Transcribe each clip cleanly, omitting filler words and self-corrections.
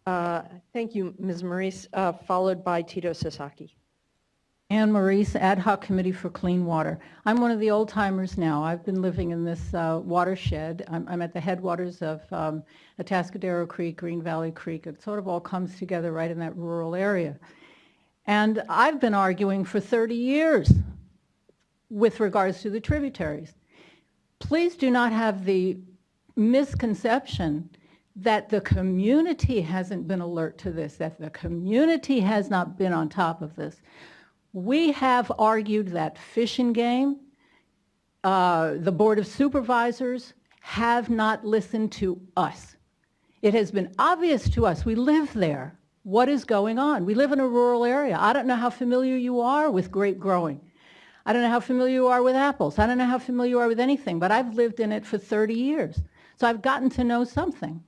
Thank you, Ms. Maurice, followed by Tito Sasaki. Anne Maurice, Ad Hoc Committee for Clean Water. I'm one of the old-timers now. I've been living in this watershed. I'm at the headwaters of Atascadero Creek, Green Valley Creek. It sort of all comes together right in that rural area. And I've been arguing for 30 years with regards to the tributaries. Please do not have the misconception that the community hasn't been alert to this, that the community has not been on top of this. We have argued that Fish and Game, the Board of Supervisors have not listened to us. It has been obvious to us, we live there, what is going on. We live in a rural area. I don't know how familiar you are with grape growing. I don't know how familiar you are with apples. I don't know how familiar you are with anything, but I've lived in it for 30 years. So I've gotten to know something,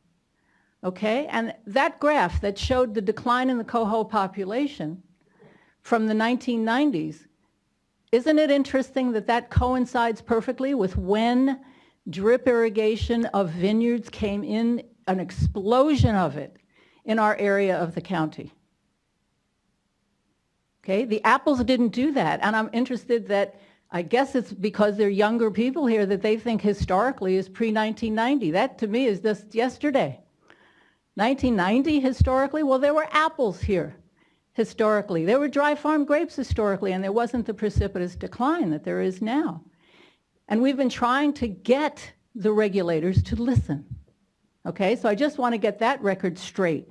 okay? And that graph that showed the decline in the coho population from the 1990s, isn't it interesting that that coincides perfectly with when drip irrigation of vineyards came in, an explosion of it in our area of the county? Okay, the apples didn't do that, and I'm interested that, I guess it's because they're younger people here that they think historically is pre-1990. That to me is just yesterday. 1990 historically, well, there were apples here historically. There were dry farm grapes historically, and there wasn't the precipitous decline that there is now. And we've been trying to get the regulators to listen. Okay, so I just want to get that record straight.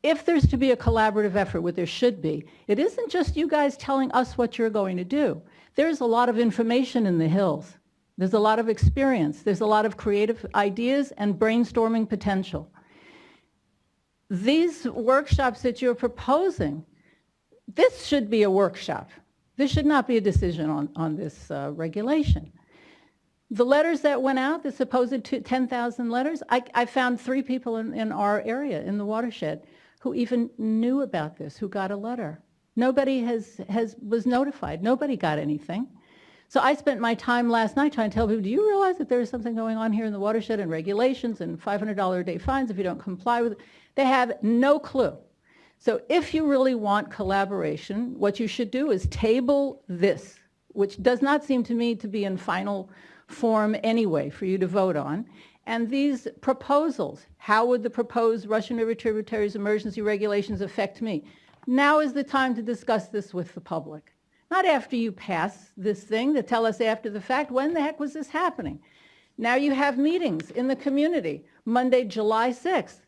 If there's to be a collaborative effort, what there should be, it isn't just you guys telling us what you're going to do. There's a lot of information in the hills. There's a lot of experience. There's a lot of creative ideas and brainstorming potential. These workshops that you're proposing, this should be a workshop. This should not be a decision on this regulation. The letters that went out, the supposed 10,000 letters, I found 3 people in our area, in the watershed, who even knew about this, who got a letter. Nobody was notified. Nobody got anything. So I spent my time last night trying to tell people, do you realize that there is something going on here in the watershed and regulations and $500 a day fines if you don't comply with it? They have no clue. So if you really want collaboration, what you should do is table this, which does not seem to me to be in final form anyway for you to vote on. And these proposals, how would the proposed Russian River tributaries emergency regulations affect me? Now is the time to discuss this with the public. Not after you pass this thing to tell us after the fact, when the heck was this happening? Now you have meetings in the community, Monday, July 6th.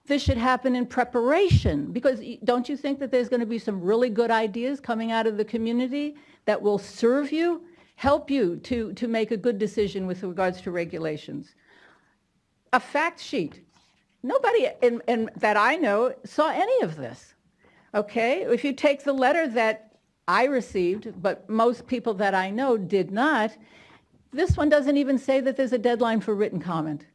This should happen in preparation, because don't you think that there's going to be some really good ideas coming out of the community that will serve you, help you to make a good decision with regards to regulations? A fact sheet. Nobody that I know saw any of this. Okay, if you take the letter that I received, but most people that I know did not, this one doesn't even say that there's a deadline for written comment.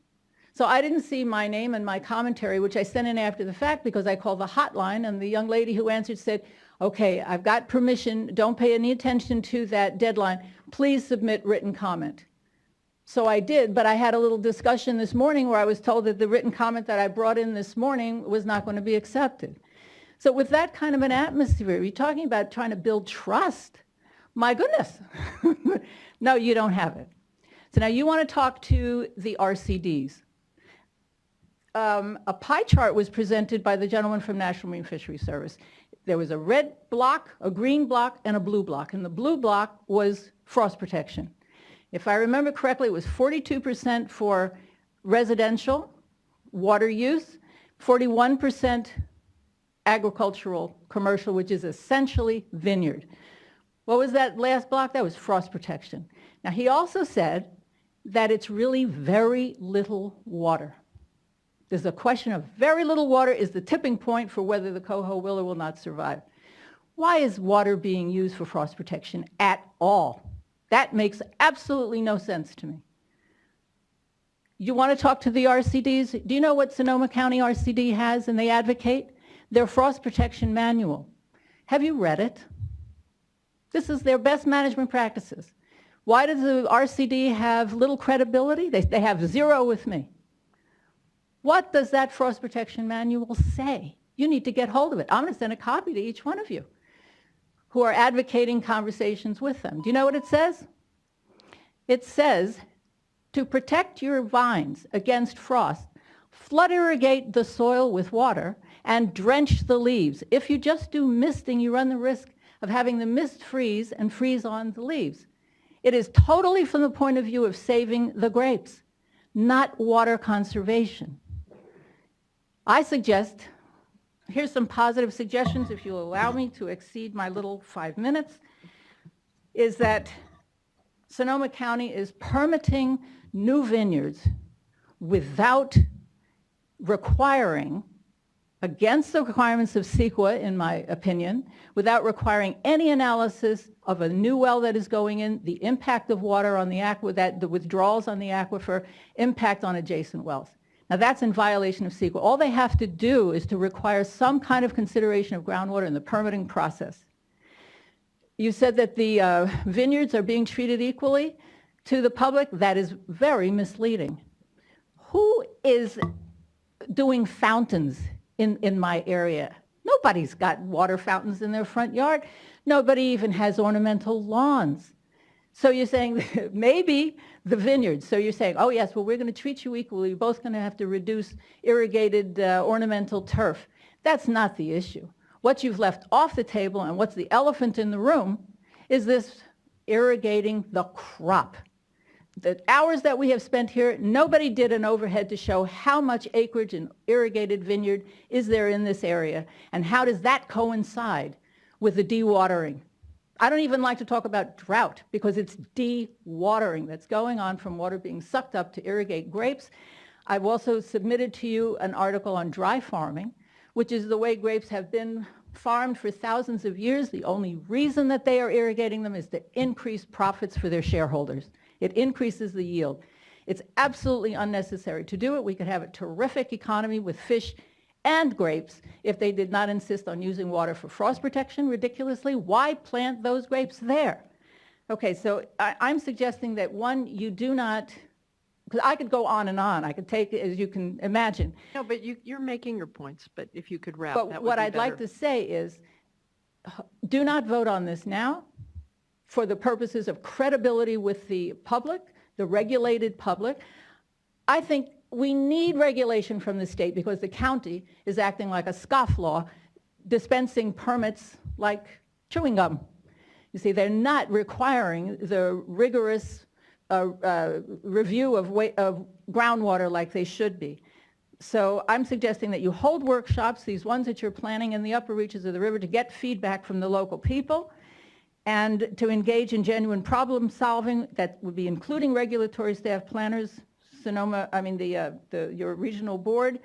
So I didn't see my name and my commentary, which I sent in after the fact because I called the hotline, and the young lady who answered said, okay, I've got permission, don't pay any attention to that deadline, please submit written comment. So I did, but I had a little discussion this morning where I was told that the written comment that I brought in this morning was not going to be accepted. So with that kind of an atmosphere, you're talking about trying to build trust. My goodness. No, you don't have it. So now you want to talk to the RCDs. A pie chart was presented by the gentleman from National Marine Fisheries Service. There was a red block, a green block, and a blue block. And the blue block was frost protection. If I remember correctly, it was 42% for residential water use, 41% agricultural commercial, which is essentially vineyard. What was that last block? That was frost protection. Now, he also said that it's really very little water. There's a question of very little water is the tipping point for whether the coho will or will not survive. Why is water being used for frost protection at all? That makes absolutely no sense to me. You want to talk to the RCDs? Do you know what Sonoma County RCD has and they advocate? Their frost protection manual. Have you read it? This is their best management practices. Why does the RCD have little credibility? They have zero with me. What does that frost protection manual say? You need to get hold of it. I'm going to send a copy to each one of you who are advocating conversations with them. Do you know what it says? It says, to protect your vines against frost, flood irrigate the soil with water and drench the leaves. If you just do misting, you run the risk of having the mist freeze and freeze on the leaves. It is totally from the point of view of saving the grapes, not water conservation. I suggest, here's some positive suggestions if you'll allow me to exceed my little 5 minutes, is that Sonoma County is permitting new vineyards without requiring, against the requirements of CEQA, in my opinion, without requiring any analysis of a new well that is going in, the impact of water on the aquifer, the withdrawals on the aquifer, impact on adjacent wells. Now that's in violation of CEQA. All they have to do is to require some kind of consideration of groundwater in the permitting process. You said that the vineyards are being treated equally to the public. That is very misleading. Who is doing fountains in my area? Nobody's got water fountains in their front yard. Nobody even has ornamental lawns. So you're saying maybe the vineyards. So you're saying, oh yes, well we're going to treat you equally. You're both going to have to reduce irrigated ornamental turf. That's not the issue. What you've left off the table and what's the elephant in the room is this irrigating the crop. The hours that we have spent here, nobody did an overhead to show how much acreage and irrigated vineyard is there in this area, and how does that coincide with the dewatering. I don't even like to talk about drought because it's dewatering that's going on from water being sucked up to irrigate grapes. I've also submitted to you an article on dry farming, which is the way grapes have been farmed for thousands of years. The only reason that they are irrigating them is to increase profits for their shareholders. It increases the yield. It's absolutely unnecessary to do it. We could have a terrific economy with fish and grapes if they did not insist on using water for frost protection ridiculously. Why plant those grapes there? Okay, so I'm suggesting that one, you do not, because I could go on and on. I could take it, as you can imagine. No, but you're making your points, but if you could wrap, But that would what be I'd like better. to say is, do not vote on this now for the purposes of credibility with the public, the regulated public. I think we need regulation from the state because the county is acting like a scofflaw, dispensing permits like chewing gum. You see, they're not requiring the rigorous review of groundwater like they should be. So I'm suggesting that you hold workshops, these ones that you're planning in the upper reaches of the river, to get feedback from the local people and to engage in genuine problem solving that would be including regulatory staff, planners, your regional board,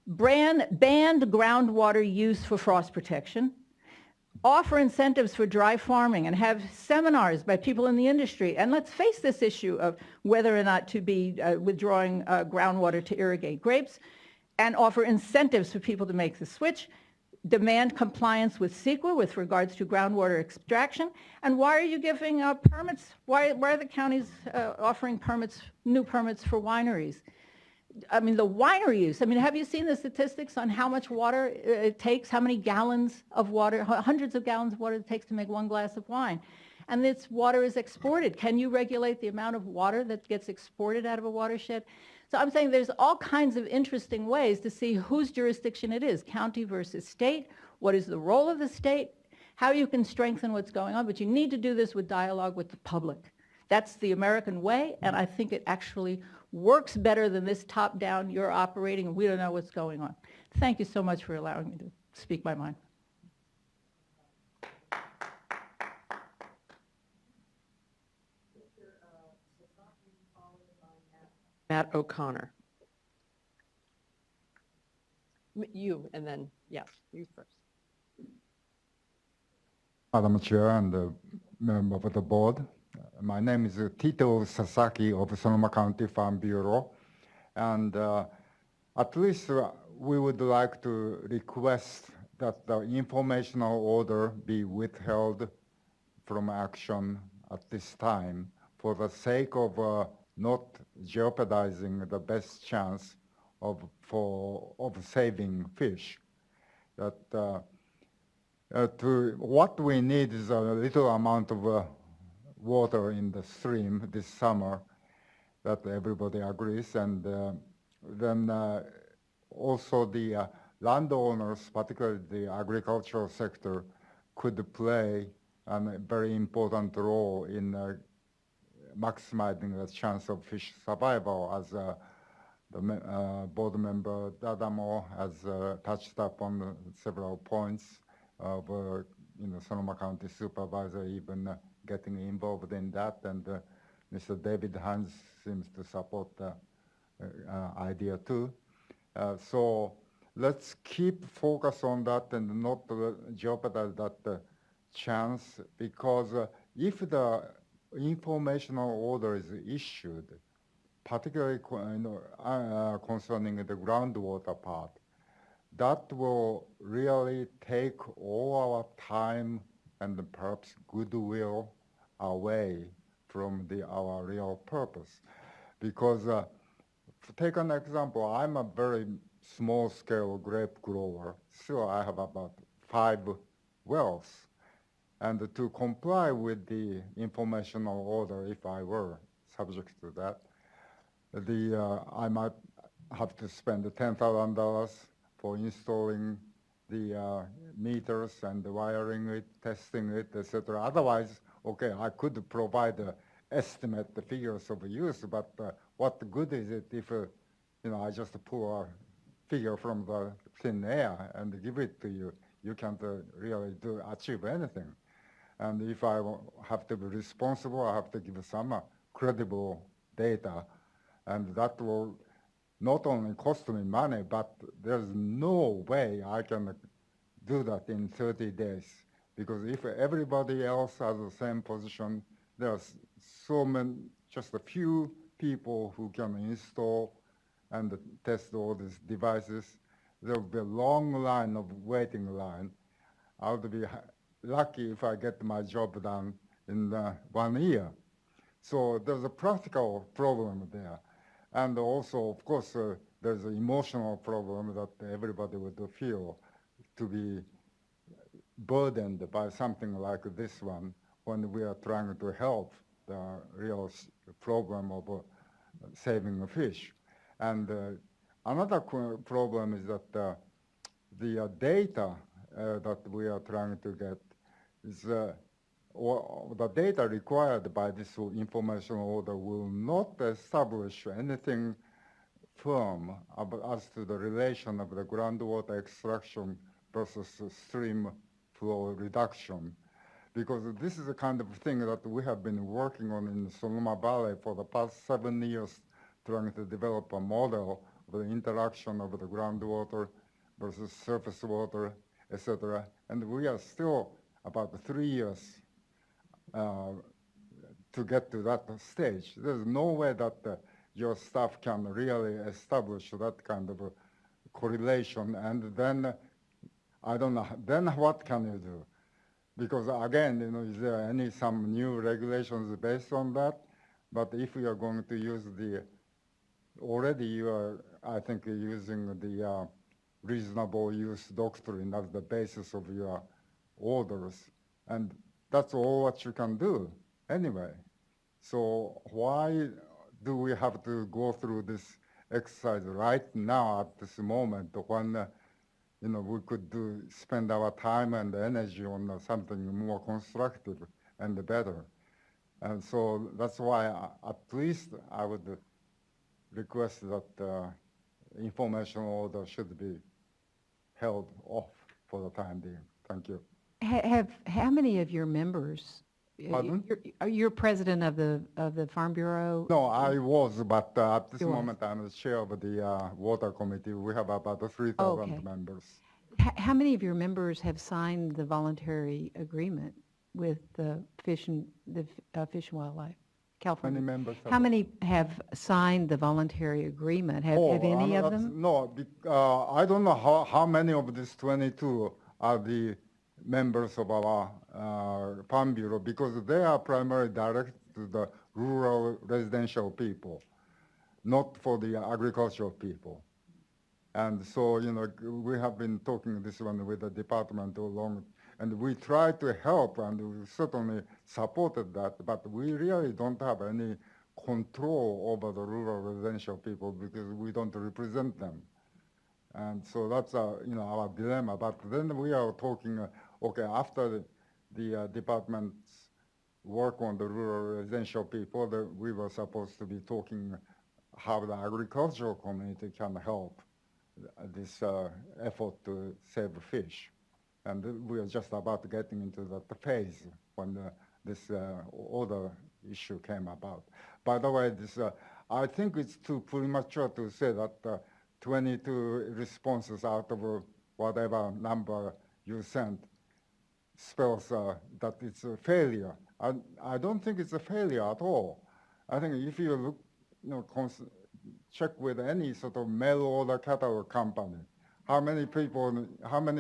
banned groundwater use for frost protection, offer incentives for dry farming, and have seminars by people in the industry. And let's face this issue of whether or not to be withdrawing groundwater to irrigate grapes, and offer incentives for people to make the switch, demand compliance with CEQA with regards to groundwater extraction. And why are you giving permits? Why are the counties offering permits, new permits for wineries? I mean, the winery use, have you seen the statistics on how much water it takes, how many gallons of water, hundreds of gallons of water it takes to make one glass of wine? And this water is exported. Can you regulate the amount of water that gets exported out of a watershed? So I'm saying there's all kinds of interesting ways to see whose jurisdiction it is, county versus state, what is the role of the state, how you can strengthen what's going on, but you need to do this with dialogue with the public. That's the American way, and I think it actually works better than this top-down, you're operating and we don't know what's going on. Thank you so much for allowing me to speak my mind. Matt O'Connor. You, and then, yes, you first. Madam Chair and member of the board, my name is Tito Sasaki of Sonoma County Farm Bureau, and at least we would like to request that the informational order be withheld from action at this time for the sake of not jeopardizing the best chance of saving fish. That what we need is a little amount of water in the stream this summer, that everybody agrees, and then also the landowners, particularly the agricultural sector, could play a very important role in maximizing the chance of fish survival, as the board member Dadamo has touched upon several points of Sonoma County supervisor even getting involved in that, and Mr. David Hans seems to support the idea too. So let's keep focus on that and not jeopardize that chance, because if the informational order is issued, particularly concerning the groundwater part, that will really take all our time and perhaps goodwill away from our real purpose. Because take an example, I'm a very small-scale grape grower. Still, I have about 5 wells. And to comply with the informational order, if I were subject to that, I might have to spend $10,000 for installing the meters and wiring it, testing it, etc. Otherwise, okay, I could provide estimate the figures of use, but what good is it if I just pull a figure from the thin air and give it to you? You can't really achieve anything. And if I have to be responsible, I have to give some credible data, and that will not only cost me money, but there's no way I can do that in 30 days. Because if everybody else has the same position, there's so many, just a few people who can install and test all these devices. There'll be a long line of waiting line. I'll be lucky if I get my job done in 1 year. So there's a practical problem there. And also, of course, there's an emotional problem that everybody would feel to be burdened by something like this one when we are trying to help the real problem of saving fish. And another problem is that the data that we are trying to get is the data required by this informational order will not establish anything firm as to the relation of the groundwater extraction versus stream flow reduction. Because this is the kind of thing that we have been working on in Sonoma Valley for the past 7 years, trying to develop a model of the interaction of the groundwater versus surface water, etc. And we are still about 3 years to get to that stage. There's no way that your staff can really establish that kind of a correlation. And then, I don't know, then what can you do? Because again, is there some new regulations based on that? But if you are going to use already you are, I think, using the reasonable use doctrine as the basis of your orders. And that's all what you can do anyway. So why do we have to go through this exercise right now at this moment when we could spend our time and energy on something more constructive and better? And so that's why at least I would request that informational order should be held off for the time being. Thank you. How many of your members? Pardon? You're president of the Farm Bureau? No, I was, but at this moment I'm the chair of the water committee. We have about 3,000 members. How many of your members have signed the voluntary agreement with the Fish and Wildlife, California? Many members. How many have signed the voluntary agreement? Have any of them? No, I don't know how many of these 22 are the members of our Farm Bureau, because they are primarily directed to the rural residential people, not for the agricultural people. And so, we have been talking this one with the department all along, and we try to help, and we certainly supported that, but we really don't have any control over the rural residential people because we don't represent them. And so that's our dilemma. But then we are talking, okay, after the department's work on the rural residential people, we were supposed to be talking how the agricultural community can help this effort to save fish. And we are just about getting into that phase when this other issue came about. By the way, I think it's too premature to say that 22 responses out of whatever number you sent spells that it's a failure. I don't think it's a failure at all. I think if you look, check with any sort of mail order catalog company, how many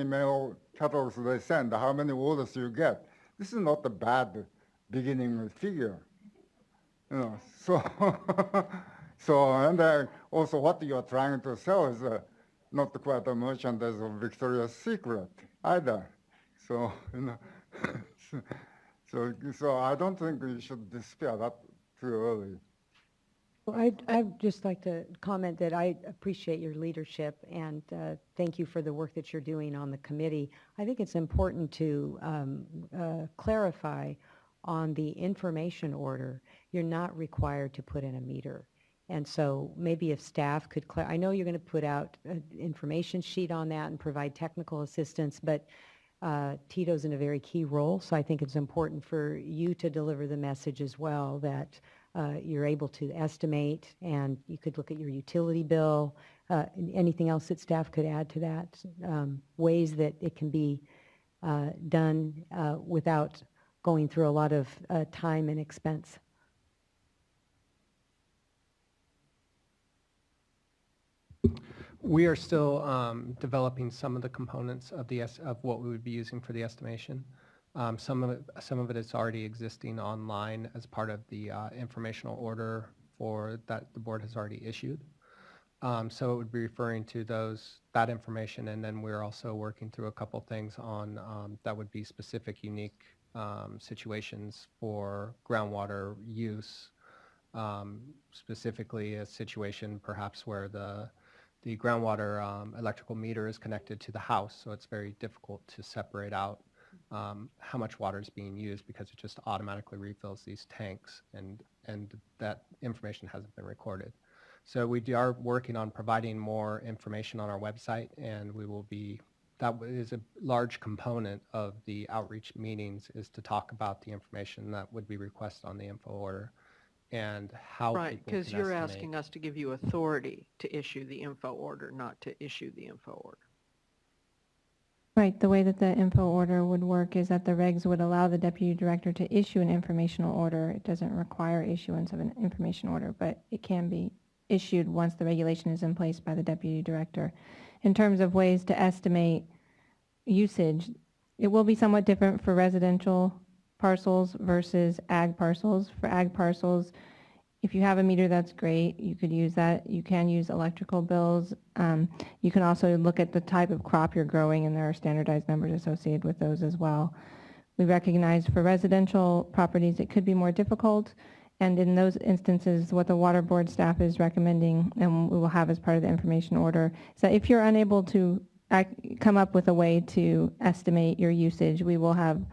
mail catalogs they send, how many orders you get. This is not a bad beginning figure. So and also what you are trying to sell is not quite a merchandise of Victoria's Secret either. So so I don't think we should despair that too early. Well, I'd just like to comment that I appreciate your leadership and thank you for the work that you're doing on the committee. I think it's important to clarify on the information order, you're not required to put in a meter. And so maybe if staff could, I know you're going to put out an information sheet on that and provide technical assistance, but Tito's in a very key role, so I think it's important for you to deliver the message as well that you're able to estimate, and you could look at your utility bill, anything else that staff could add to that, ways that it can be done without going through a lot of time and expense. We are still developing some of the components of what we would be using for the estimation. Some of it is already existing online as part of the informational order that the board has already issued. So it would be referring to that information, and then we're also working through a couple things on that would be specific, unique situations for groundwater use, specifically a situation perhaps where the groundwater electrical meter is connected to the house, so it's very difficult to separate out how much water is being used because it just automatically refills these tanks, and that information hasn't been recorded. So we are working on providing more information on our website, and that is a large component of the outreach meetings, is to talk about the information that would be requested on the info order and how Right, people because can you're estimate. asking us to give you authority to issue the info order, not to issue the info order. Right, the way that the info order would work is that the regs would allow the deputy director to issue an informational order. It doesn't require issuance of an information order, but it can be issued once the regulation is in place by the deputy director. In terms of ways to estimate usage, it will be somewhat different for residential parcels versus ag parcels. For ag parcels, if you have a meter, that's great. You could use that. You can use electrical bills. You can also look at the type of crop you're growing, and there are standardized numbers associated with those as well. We recognize for residential properties it could be more difficult, and in those instances what the water board staff is recommending, and we will have as part of the information order, is that if you're unable to come up with a way to estimate your usage, we will have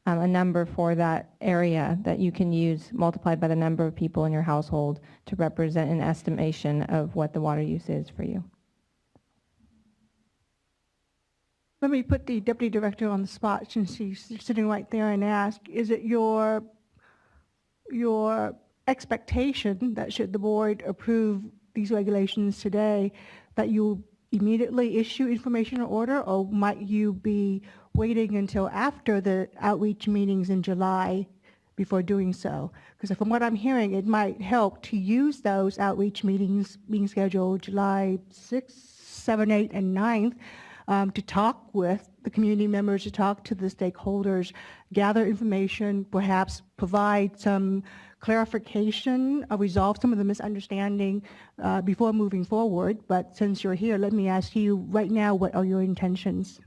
a number for that area that you can use multiplied by the number of people in your household to represent an estimation of what the water use is for you. Let me put the deputy director on the spot since he's sitting right there and ask, is it your expectation that should the board approve these regulations today that you immediately issue information order, or might you be waiting until after the outreach meetings in July before doing so? Because from what I'm hearing, it might help to use those outreach meetings being scheduled July 6th, 7th, 8th, and 9th to talk with the community members, to talk to the stakeholders, gather information, perhaps provide some clarification, resolve some of the misunderstanding before moving forward. But since you're here, let me ask you right now, what are your intentions?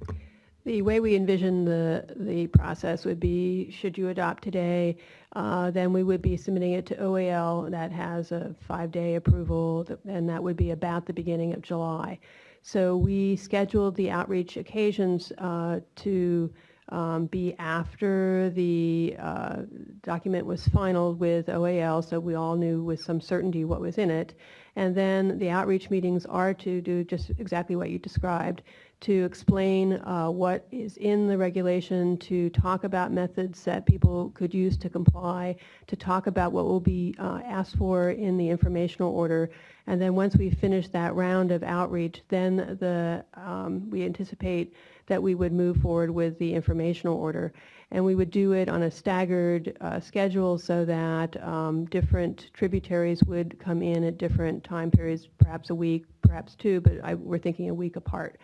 The way we envision the process would be, should you adopt today, then we would be submitting it to OAL. That has a 5-day approval, and that would be about the beginning of July. So we scheduled the outreach occasions to be after the document was finalized with OAL, so we all knew with some certainty what was in it. And then the outreach meetings are to do just exactly what you described, to explain what is in the regulation, to talk about methods that people could use to comply, to talk about what will be asked for in the informational order. And then once we finish that round of outreach, then we anticipate that we would move forward with the informational order. And we would do it on a staggered schedule so that different tributaries would come in at different time periods, perhaps a week, perhaps two, but we're thinking a week apart.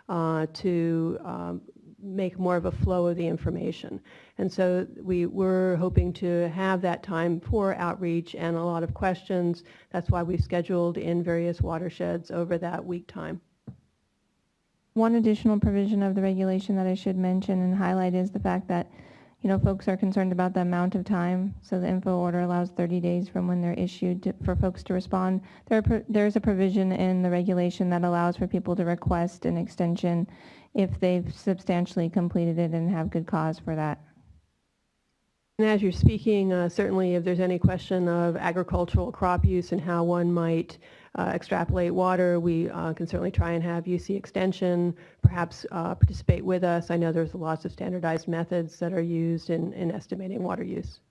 To make more of a flow of the information. And so we were hoping to have that time for outreach and a lot of questions. That's why we've scheduled in various watersheds over that week time. One additional provision of the regulation that I should mention and highlight is the fact that, folks are concerned about the amount of time. So the info order allows 30 days from when they're issued for folks to respond. There's a provision in the regulation that allows for people to request an extension if they've substantially completed it and have good cause for that. And as you're speaking, certainly if there's any question of agricultural crop use and how one might extrapolate water, we can certainly try and have UC extension perhaps participate with us. I know there's lots of standardized methods that are used in estimating water use.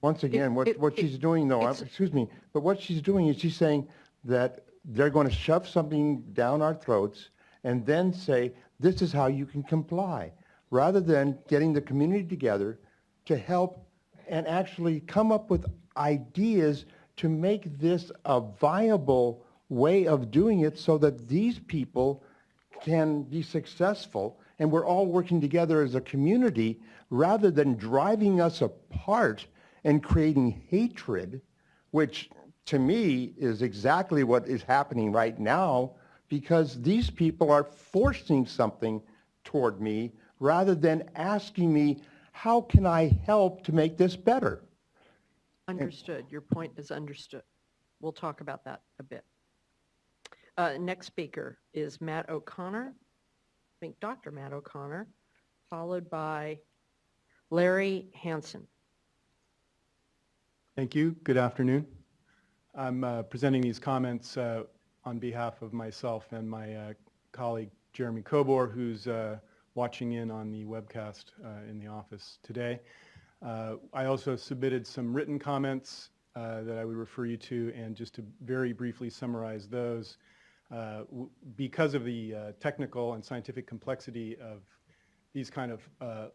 Once again, what she's doing though, excuse me, but what she's doing is she's saying that they're going to shove something down our throats and then say, this is how you can comply, rather than getting the community together to help and actually come up with ideas to make this a viable way of doing it so that these people can be successful and we're all working together as a community rather than driving us apart and creating hatred, which to me is exactly what is happening right now, because these people are forcing something toward me rather than asking me, how can I help to make this better? Understood. Your point is understood. We'll talk about that a bit. Next speaker is Matt O'Connor, I think Dr. Matt O'Connor, followed by Larry Hansen. Thank you. Good afternoon. I'm presenting these comments on behalf of myself and my colleague Jeremy Kobor, who's watching in on the webcast in the office today. I also submitted some written comments that I would refer you to, and just to very briefly summarize those, because of the technical and scientific complexity of these kind of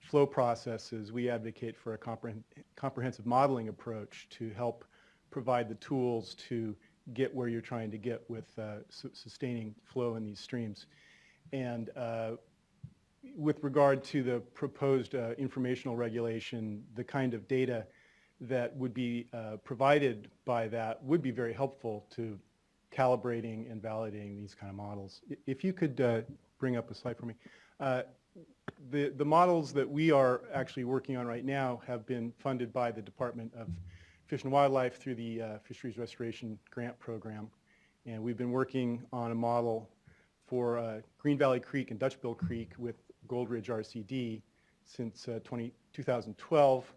flow processes, we advocate for a comprehensive modeling approach to help provide the tools to get where you're trying to get with sustaining flow in these streams. And with regard to the proposed informational regulation, the kind of data that would be provided by that would be very helpful to calibrating and validating these kind of models. If you could bring up a slide for me. The models that we are actually working on right now have been funded by the Department of Fish and Wildlife through the Fisheries Restoration Grant Program. And we've been working on a model for Green Valley Creek and Dutchbill Creek with Gold Ridge RCD since 2012.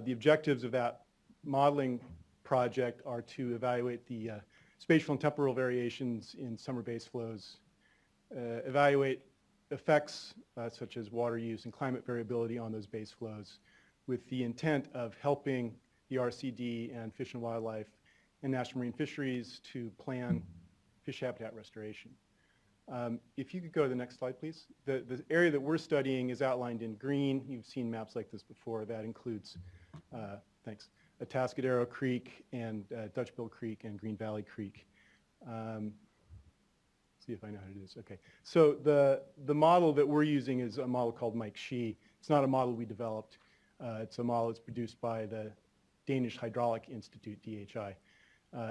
The objectives of that modeling project are to evaluate the spatial and temporal variations in summer base flows, evaluate effects such as water use and climate variability on those base flows, with the intent of helping the RCD and Fish and Wildlife and National Marine Fisheries to plan fish habitat restoration. If you could go to the next slide, please. The area that we're studying is outlined in green. You've seen maps like this before. That includes, thanks, Atascadero Creek and Dutchbill Creek and Green Valley Creek. See if I know how to do this. Okay. So the model that we're using is a model called Mike Shee. It's not a model we developed. It's a model that's produced by the Danish Hydraulic Institute, DHI.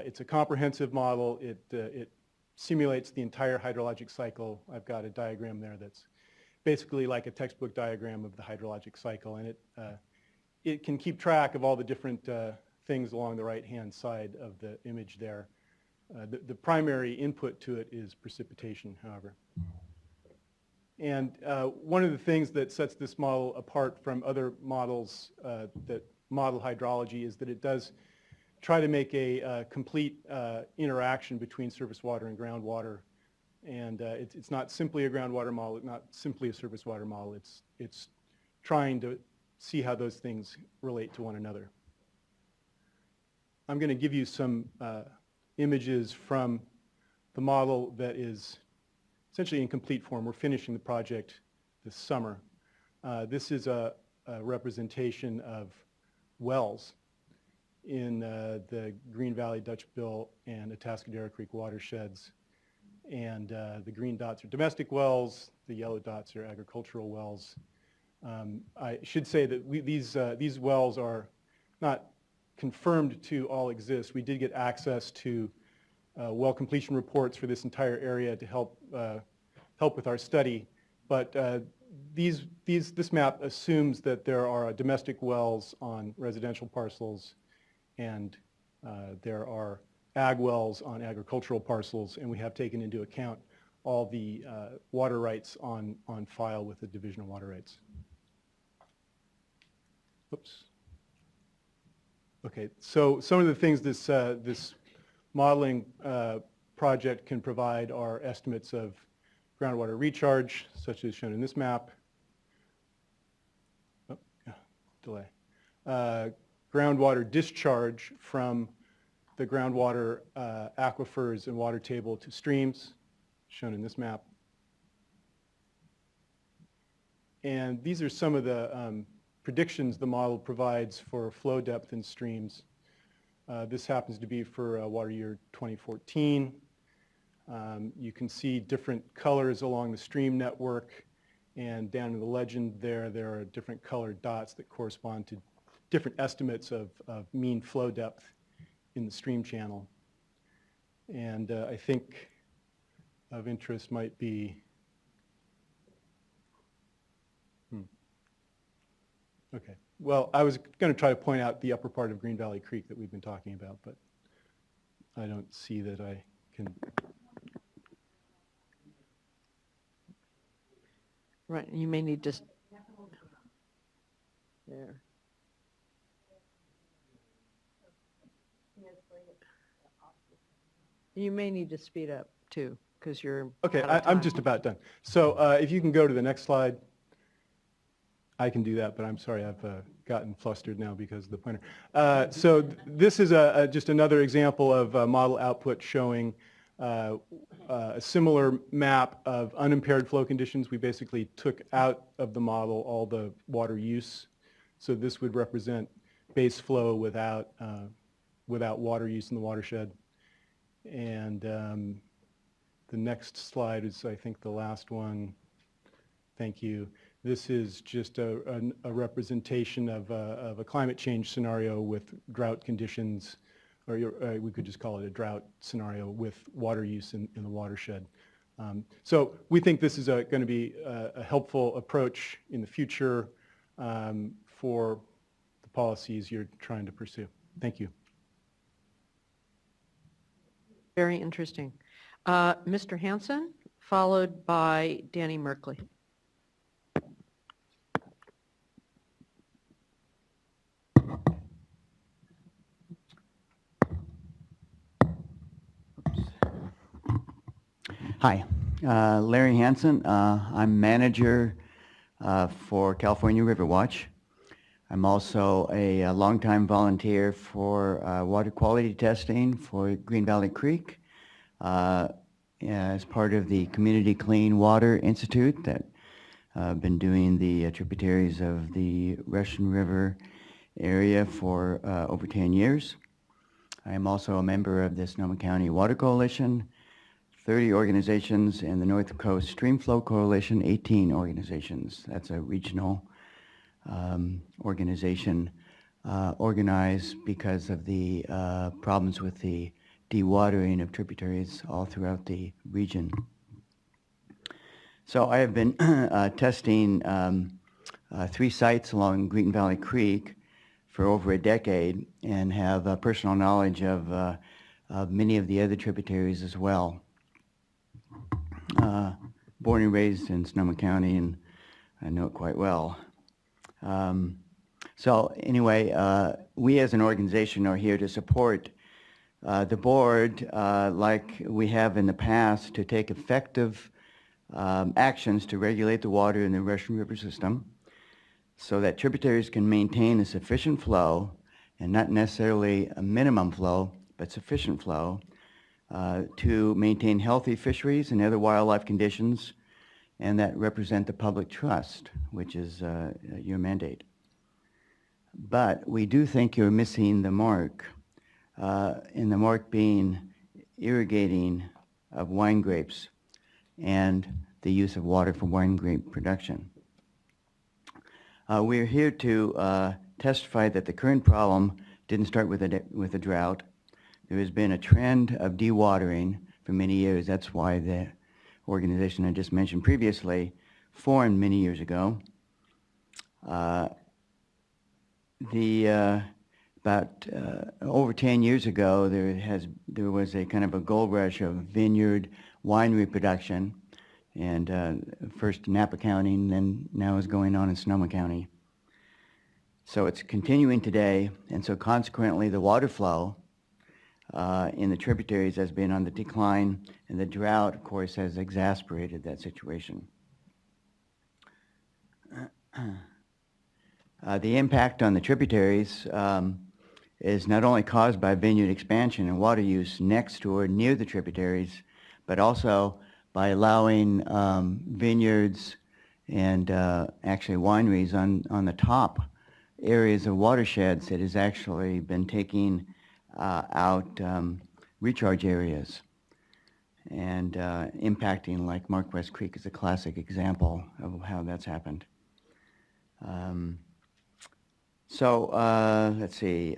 It's a comprehensive model. It simulates the entire hydrologic cycle. I've got a diagram there that's basically like a textbook diagram of the hydrologic cycle, and it can keep track of all the different things along the right-hand side of the image there. The primary input to it is precipitation, however. And one of the things that sets this model apart from other models that model hydrology is that it does try to make a complete interaction between surface water and groundwater. And it's not simply a groundwater model, not simply a surface water model. It's trying to see how those things relate to one another. I'm going to give you some images from the model that is essentially in complete form. We're finishing the project this summer. This is a representation of wells in the Green Valley, Dutch Bill, and Atascadero Creek watersheds. And the green dots are domestic wells, the yellow dots are agricultural wells. I should say that these wells are not confirmed to all exist. We did get access to well completion reports for this entire area to help with our study, but this map assumes that there are domestic wells on residential parcels, and there are ag wells on agricultural parcels, and we have taken into account all the water rights on file with the Division of Water Rights. Oops. Okay, so some of the things this modeling project can provide are estimates of groundwater recharge, such as shown in this map. Oh, yeah, delay. Groundwater discharge from the groundwater aquifers and water table to streams, shown in this map. And these are some of the predictions the model provides for flow depth in streams. This happens to be for water year 2014. You can see different colors along the stream network, and down in the legend there are different colored dots that correspond to different estimates of mean flow depth in the stream channel. And I think of interest might be, okay. Well, I was going to try to point out the upper part of Green Valley Creek that we've been talking about, but I don't see that I can. Right, you may need to, there. You may need to speed up too, because you're Okay, out of I'm time. just about done. So if you can go to the next slide. I can do that, but I'm sorry, I've gotten flustered now because of the pointer. So this is just another example of model output showing a similar map of unimpaired flow conditions. We basically took out of the model all the water use. So this would represent base flow without water use in the watershed. And the next slide is, I think, the last one. Thank you. This is just a representation of a climate change scenario with drought conditions, or we could just call it a drought scenario with water use in the watershed. So we think this is going to be a helpful approach in the future for the policies you're trying to pursue. Thank you. Very interesting. Mr. Hansen, followed by Danny Merkley. Hi, Larry Hansen. I'm manager for California River Watch. I'm also a longtime volunteer for water quality testing for Green Valley Creek as part of the Community Clean Water Institute that I've been doing the tributaries of the Russian River area for over 10 years. I am also a member of the Sonoma County Water Coalition, 30 organizations, and the North Coast Stream Flow Coalition, 18 organizations. That's a regional organization organized because of the problems with the dewatering of tributaries all throughout the region. So I have been testing 3 sites along Green Valley Creek for over a decade and have personal knowledge of many of the other tributaries as well. Born and raised in Sonoma County, and I know it quite well. So anyway, we as an organization are here to support the board, like we have in the past, to take effective actions to regulate the water in the Russian River system so that tributaries can maintain a sufficient flow, and not necessarily a minimum flow, but sufficient flow, to maintain healthy fisheries and other wildlife conditions, and that represent the public trust, which is your mandate. But we do think you're missing the mark, and the mark being irrigating of wine grapes and the use of water for wine grape production. We're here to testify that the current problem didn't start with a drought. There has been a trend of dewatering for many years. That's why the organization I just mentioned previously formed many years ago. About over 10 years ago, there was a kind of a gold rush of vineyard winery production, and first in Napa County, and then now is going on in Sonoma County. So it's continuing today, and so consequently the water flow in the tributaries has been on the decline, and the drought, of course, has exacerbated that situation. The impact on the tributaries is not only caused by vineyard expansion and water use next to or near the tributaries, but also by allowing vineyards and actually wineries on the top areas of watersheds that has actually been taking out recharge areas and impacting, like Marquess Creek is a classic example of how that's happened. Let's see.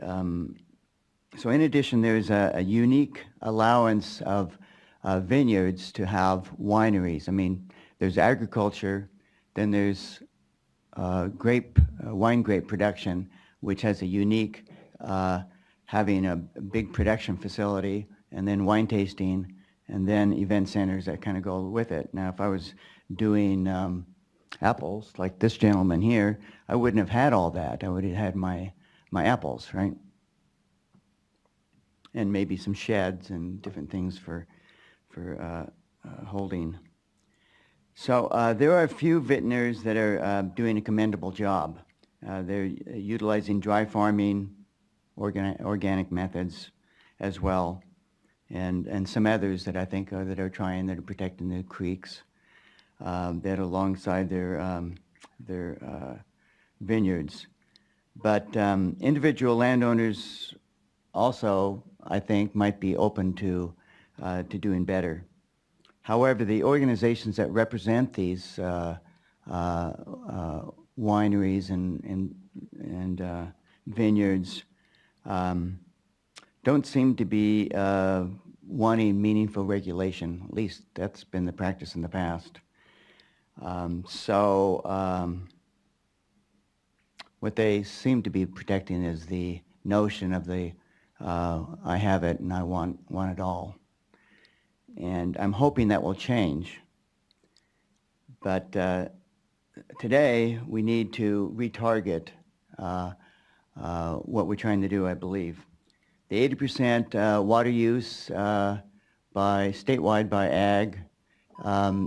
So in addition, there's a unique allowance of vineyards to have wineries. I mean, there's agriculture, then there's wine grape production, which has a unique having a big production facility, and then wine tasting, and then event centers that kind of go with it. Now, if I was doing apples, like this gentleman here, I wouldn't have had all that. I would have had my apples, right? And maybe some sheds and different things for holding. So there are a few vintners that are doing a commendable job. They're utilizing dry farming, organic methods as well, and some others that I think that are protecting the creeks that are alongside their vineyards. But individual landowners also, I think, might be open to doing better. However, the organizations that represent these wineries and vineyards don't seem to be wanting meaningful regulation. At least that's been the practice in the past. What they seem to be protecting is the notion of the I have it and I want it all. And I'm hoping that will change. But today we need to retarget what we're trying to do, I believe. The 80% water use statewide by ag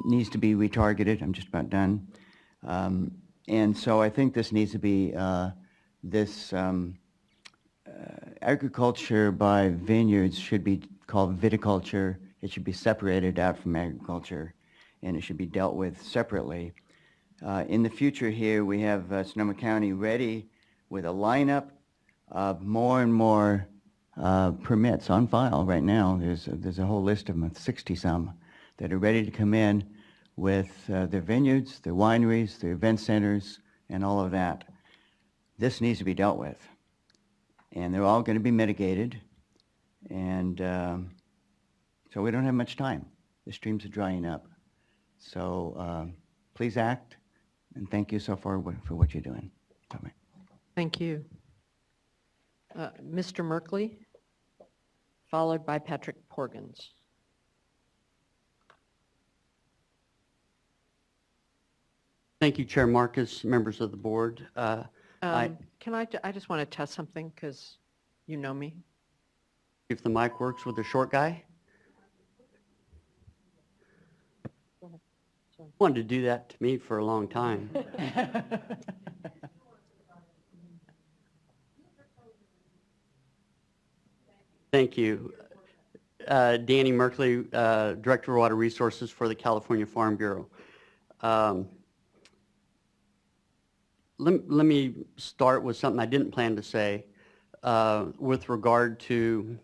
needs to be retargeted. I'm just about done. And so I think this needs to be agriculture by vineyards should be called viticulture. It should be separated out from agriculture, and it should be dealt with separately. In the future here, we have Sonoma County ready with a lineup of more and more permits on file right now. There's a whole list of them, 60-some, that are ready to come in with their vineyards, their wineries, their event centers, and all of that. this needs to be dealt with. And they're all going to be mitigated. And so we don't have much time. The streams are drying up. So please act, and thank you so far for what you're doing. Bye-bye. Thank you. Mr. Merkley, followed by Patrick Porgans. Thank you, Chair Marcus, members of the board. I just want to test something because you know me. If the mic works with the short guy. Wanted to do that to me for a long time. Thank you. Danny Merkley, Director of Water Resources for the California Farm Bureau. Let me start with something I didn't plan to say with regard to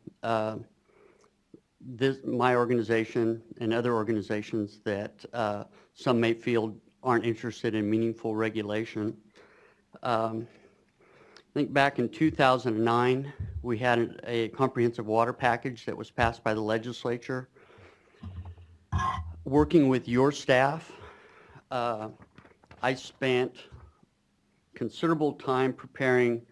my organization and other organizations that some may feel aren't interested in meaningful regulation. I think back in 2009, we had a comprehensive water package that was passed by the legislature. Working with your staff, I spent considerable time preparing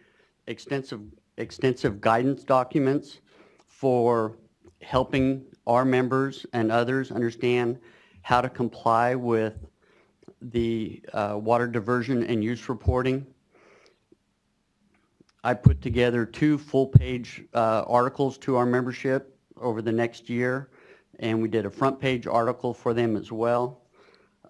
extensive guidance documents for helping our members and others understand how to comply with the water diversion and use reporting. I put together 2 full-page articles to our membership over the next year, and we did a front-page article for them as well.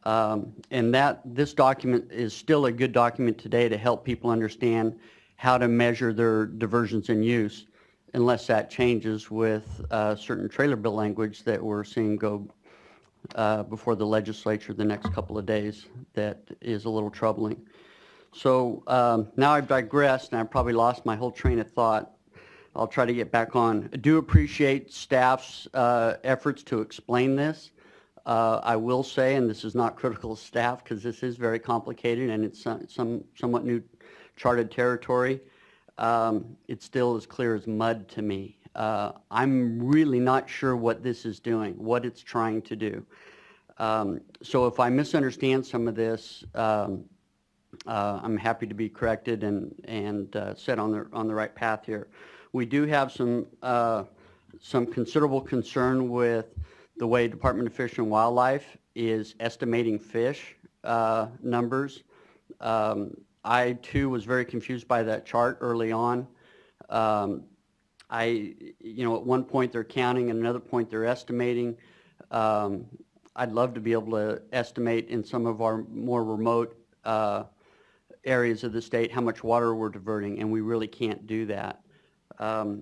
And this document is still a good document today to help people understand how to measure their diversions and use, unless that changes with certain trailer bill language that we're seeing go before the legislature the next couple of days that is a little troubling. So now I've digressed and I've probably lost my whole train of thought. I'll try to get back on. I do appreciate staff's efforts to explain this. I will say, and this is not critical of staff because this is very complicated and it's somewhat new charted territory, it still is clear as mud to me. I'm really not sure what this is doing, what it's trying to do. So if I misunderstand some of this, I'm happy to be corrected and set on the right path here. We do have some considerable concern with the way Department of Fish and Wildlife is estimating fish numbers. I too was very confused by that chart early on. At one point they're counting and another point they're estimating. I'd love to be able to estimate in some of our more remote areas of the state how much water we're diverting, and we really can't do that.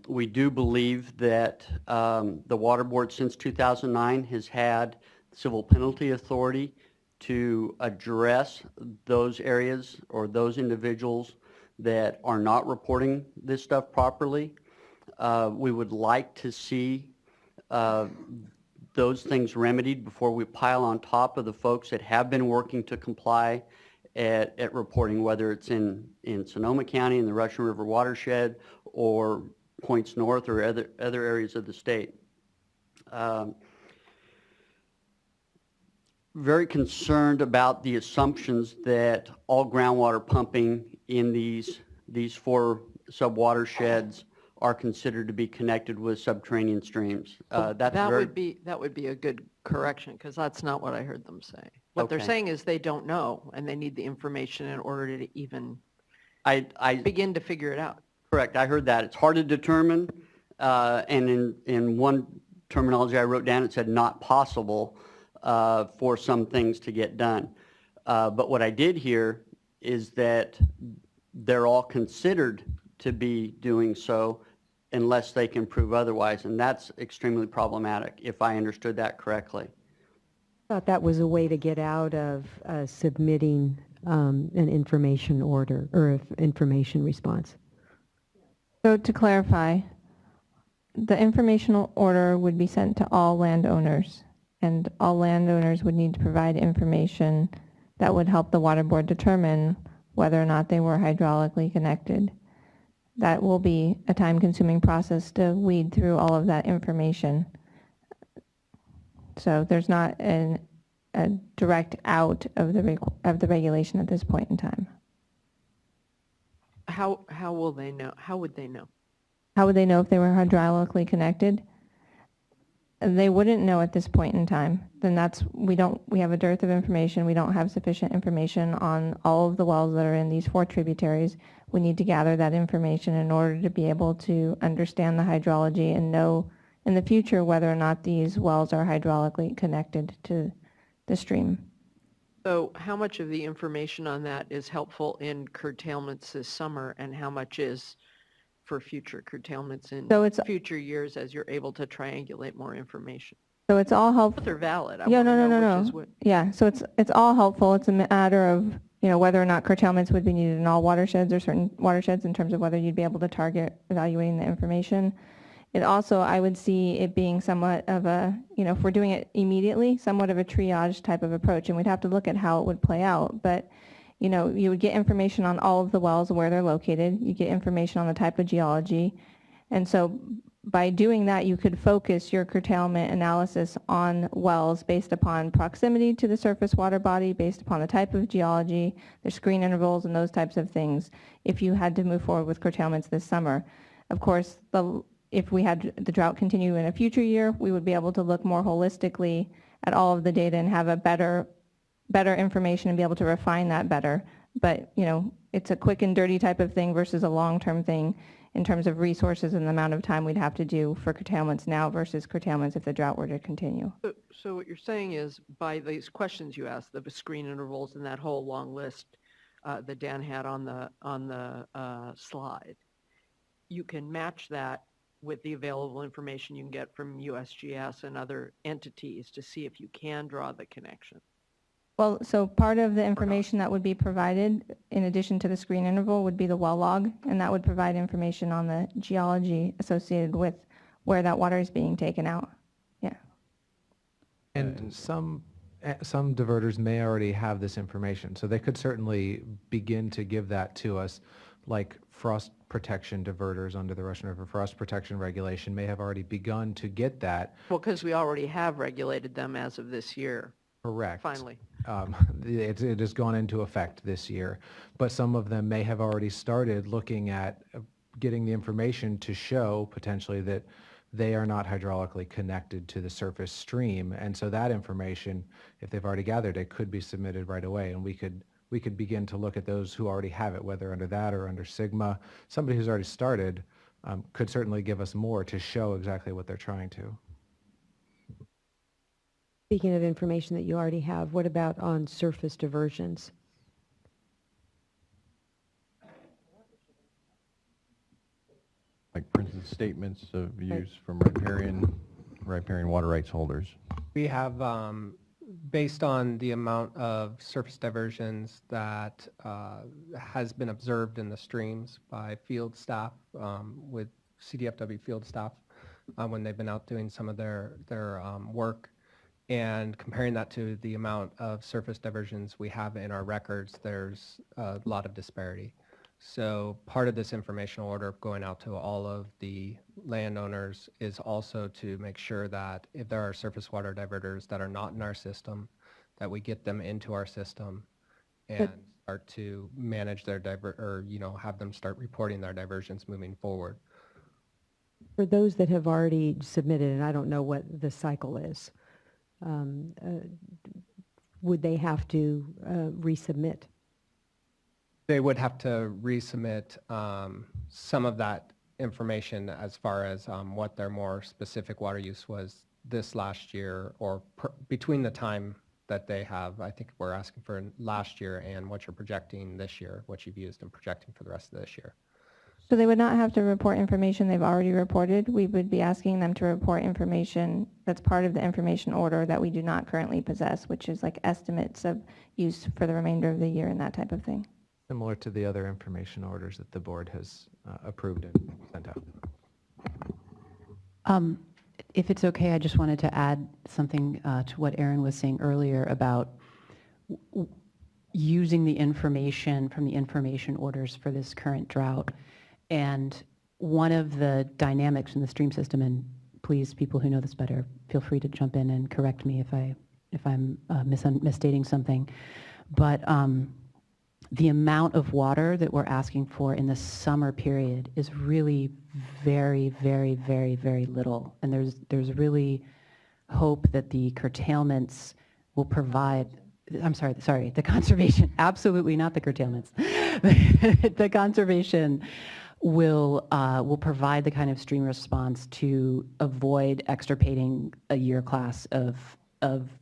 We do believe that the Water Board since 2009 has had civil penalty authority to address those areas or those individuals that are not reporting this stuff properly. We would like to see those things remedied before we pile on top of the folks that have been working to comply at reporting, whether it's in Sonoma County in the Russian River watershed or points north or other areas of the state. Very concerned about the assumptions that all groundwater pumping in these 4 subwatersheds are considered to be connected with subterranean streams. That would be a good correction because that's not what I heard them say. What they're saying is they don't know and they need the information in order to even begin to figure it out. Correct. I heard that. It's hard to determine, and in one terminology I wrote down, it said not possible for some things to get done. But what I did hear is that they're all considered to be doing so unless they can prove otherwise, and that's extremely problematic, if I understood that correctly. I thought that was a way to get out of submitting an information order or an information response. So to clarify, the informational order would be sent to all landowners, and all landowners would need to provide information that would help the water board determine whether or not they were hydraulically connected. That will be a time-consuming process to weed through all of that information. So there's not a direct out of the regulation at this point in time. How will they know? How would they know? How would they know if they were hydraulically connected? They wouldn't know at this point in time. Then we have a dearth of information. We don't have sufficient information on all of the wells that are in these 4 tributaries. We need to gather that information in order to be able to understand the hydrology and know in the future whether or not these wells are hydraulically connected to the stream. So how much of the information on that is helpful in curtailments this summer, and how much is for future curtailments in future years as you're able to triangulate more information? So it's all helpful. Both are valid. I Yeah, wanna know no. which is what. Yeah, so it's all helpful. It's a matter of, whether or not curtailments would be needed in all watersheds or certain watersheds in terms of whether you'd be able to target evaluating the information. It also, I would see it being somewhat of a, if we're doing it immediately, somewhat of a triage type of approach, and we'd have to look at how it would play out. But, you would get information on all of the wells, where they're located. You get information on the type of geology. And so by doing that, you could focus your curtailment analysis on wells based upon proximity to the surface water body, based upon the type of geology, their screen intervals, and those types of things, if you had to move forward with curtailments this summer. Of course, if we had the drought continue in a future year, we would be able to look more holistically at all of the data and have a better information and be able to refine that better. But, it's a quick and dirty type of thing versus a long-term thing in terms of resources and the amount of time we'd have to do for curtailments now versus curtailments if the drought were to continue. So what you're saying is, by these questions you asked, the screen intervals and that whole long list that Dan had on the slide, you can match that with the available information you can get from USGS and other entities to see if you can draw the connection. Well, so part of the information that would be provided, in addition to the screen interval, would be the well log, and that would provide information on the geology associated with where that water is being taken out. Yeah. And some diverters may already have this information, so they could certainly begin to give that to us, like frost protection diverters under the Russian River Frost Protection Regulation may have already begun to get that. Well, because we already have regulated them as of this year. Correct. Finally. It has gone into effect this year, but some of them may have already started looking at getting the information to show potentially that they are not hydraulically connected to the surface stream. And so that information, if they've already gathered it, could be submitted right away, and we could begin to look at those who already have it, whether under that or under Sigma. Somebody who's already started could certainly give us more to show exactly what they're trying to. Speaking of information that you already have, what about on surface diversions? Like, for instance, statements of use from riparian water rights holders. We have, based on the amount of surface diversions that has been observed in the streams by field staff, with CDFW field staff, when they've been out doing some of their work, and comparing that to the amount of surface diversions we have in our records, there's a lot of disparity. So part of this informational order going out to all of the landowners is also to make sure that if there are surface water diverters that are not in our system, that we get them into our system and start to manage their have them start reporting their diversions moving forward. For those that have already submitted, and I don't know what the cycle is, would they have to resubmit? They would have to resubmit some of that information as far as what their more specific water use was this last year, or between the time that they have. I think we're asking for last year and what you're projecting this year, what you've used and projecting for the rest of this year. So they would not have to report information they've already reported. We would be asking them to report information that's part of the information order that we do not currently possess, which is like estimates of use for the remainder of the year and that type of thing. Similar to the other information orders that the board has approved and sent out. If it's okay, I just wanted to add something to what Aaron was saying earlier about using the information from the information orders for this current drought. And one of the dynamics in the stream system, and please, people who know this better, feel free to jump in and correct me if I'm misstating something. But the amount of water that we're asking for in the summer period is really very, very, very, very little. And there's really hope that the curtailments will provide, I'm sorry, the conservation, absolutely not the curtailments. The conservation will provide the kind of stream response to avoid extirpating a year class of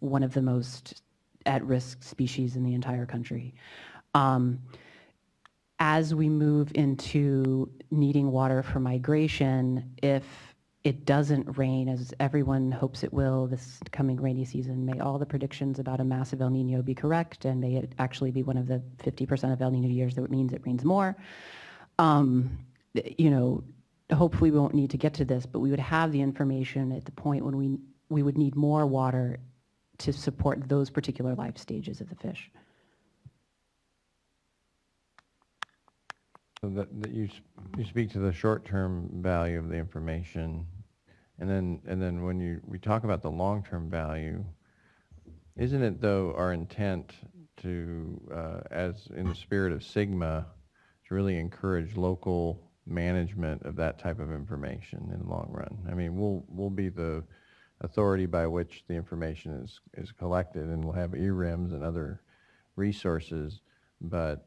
one of the most at-risk species in the entire country. As we move into needing water for migration, if it doesn't rain, as everyone hopes it will this coming rainy season, may all the predictions about a massive El Nino be correct, and may it actually be one of the 50% of El Nino years that means it rains more. You know, hopefully we won't need to get to this, but we would have the information at the point when we would need more water to support those particular life stages of the fish. So that you speak to the short-term value of the information, and then when we talk about the long-term value, isn't it though our intent to, as in the spirit of Sigma, to really encourage local management of that type of information in the long run? I mean, we'll be the authority by which the information is collected, and we'll have ERIMs and other resources, but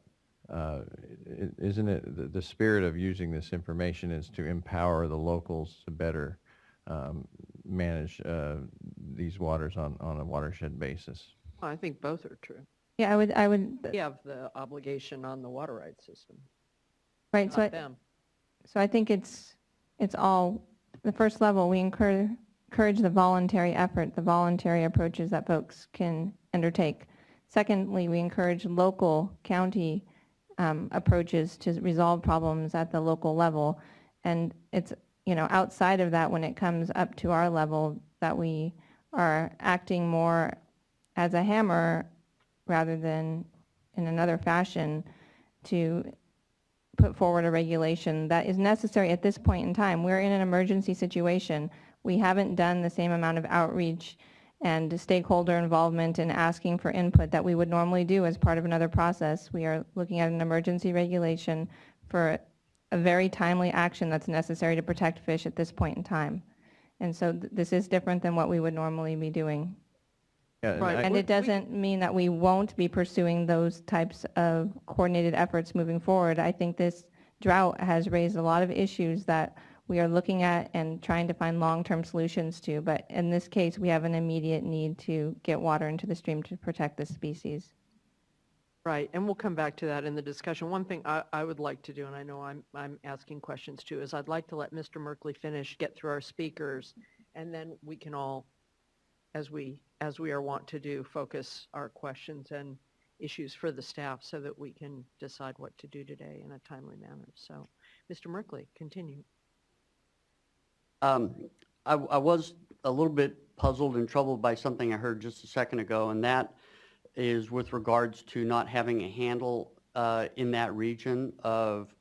isn't it the spirit of using this information is to empower the locals to better manage these waters on a watershed basis? I think both are true. Yeah, I would. We have the obligation on the water rights system. Right. Not them. So I think it's all, the first level, we encourage the voluntary effort, the voluntary approaches that folks can undertake. Secondly, we encourage local county approaches to resolve problems at the local level. And it's, you know, outside of that, when it comes up to our level, that we are acting more as a hammer rather than in another fashion to put forward a regulation that is necessary at this point in time. We're in an emergency situation. We haven't done the same amount of outreach and stakeholder involvement in asking for input that we would normally do as part of another process. We are looking at an emergency regulation for a very timely action that's necessary to protect fish at this point in time. And so this is different than what we would normally be doing. Yeah, Right. And it doesn't mean that we won't be pursuing those types of coordinated efforts moving forward. I think this drought has raised a lot of issues that we are looking at and trying to find long-term solutions to. But in this case, we have an immediate need to get water into the stream to protect this species. Right, and we'll come back to that in the discussion. One thing I would like to do, and I know I'm asking questions too, is I'd like to let Mr. Merkley finish, get through our speakers, and then we can all, as we are wont to do, focus our questions and issues for the staff so that we can decide what to do today in a timely manner. So, Mr. Merkley, continue. I was a little bit puzzled and troubled by something I heard just a second ago, and that is with regards to not having a handle in that region of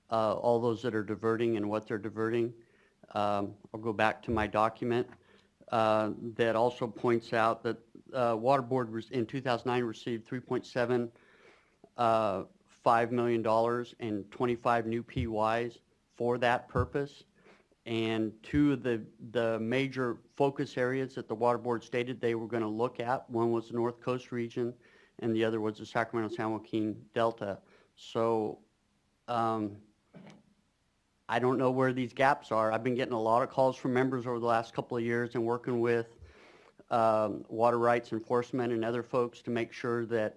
all those that are diverting and what they're diverting. I'll go back to my document that also points out that Water Board in 2009 received $3.75 million and 25 new PYs for that purpose. And two of the major focus areas that the Water Board stated they were going to look at, one was the North Coast region and the other was the Sacramento-San Joaquin Delta. So I don't know where these gaps are. I've been getting a lot of calls from members over the last couple of years and working with water rights enforcement and other folks to make sure that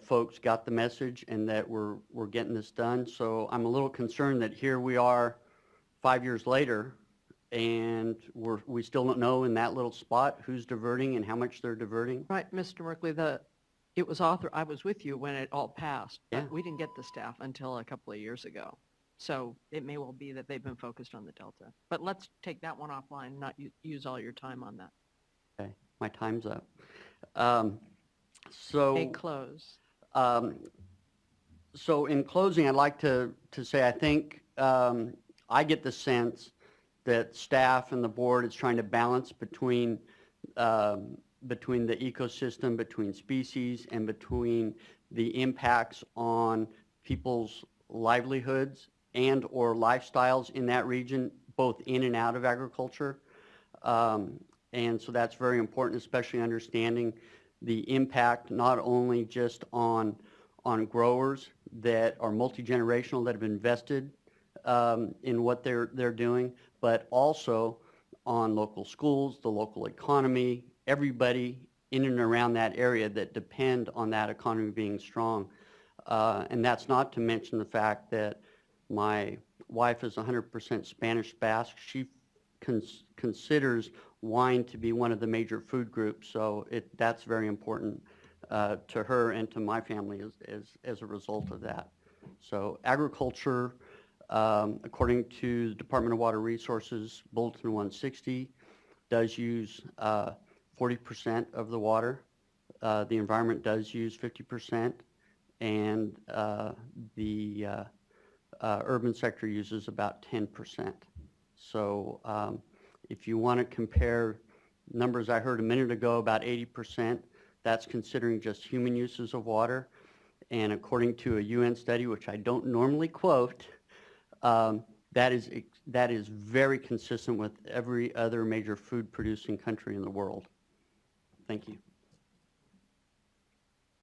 folks got the message and that we're getting this done. So I'm a little concerned that here we are 5 years later, and we still don't know in that little spot who's diverting and how much they're diverting. Right, Mr. Merkley, it was I was with you when it all passed, but we didn't get the staff until a couple of years ago. So it may well be that they've been focused on the Delta. But let's take that one offline, not use all your time on that. Okay, my time's up. So May close. So in closing, I'd like to say I think I get the sense that staff and the board is trying to balance between the ecosystem, between species, and between the impacts on people's livelihoods and or lifestyles in that region, both in and out of agriculture. And so that's very important, especially understanding the impact not only just on growers that are multi-generational that have invested in what they're doing, but also on local schools, the local economy, everybody in and around that area that depend on that economy being strong. And that's not to mention the fact that my wife is 100% Spanish Basque. She considers wine to be one of the major food groups, so that's very important to her and to my family as a result of that. So agriculture, according to the Department of Water Resources, Bulletin 160, does use 40% of the water. The environment does use 50%, and the urban sector uses about 10%. So if you want to compare numbers I heard a minute ago, about 80%, that's considering just human uses of water. And according to a UN study, which I don't normally quote, that is very consistent with every other major food producing country in the world. Thank you.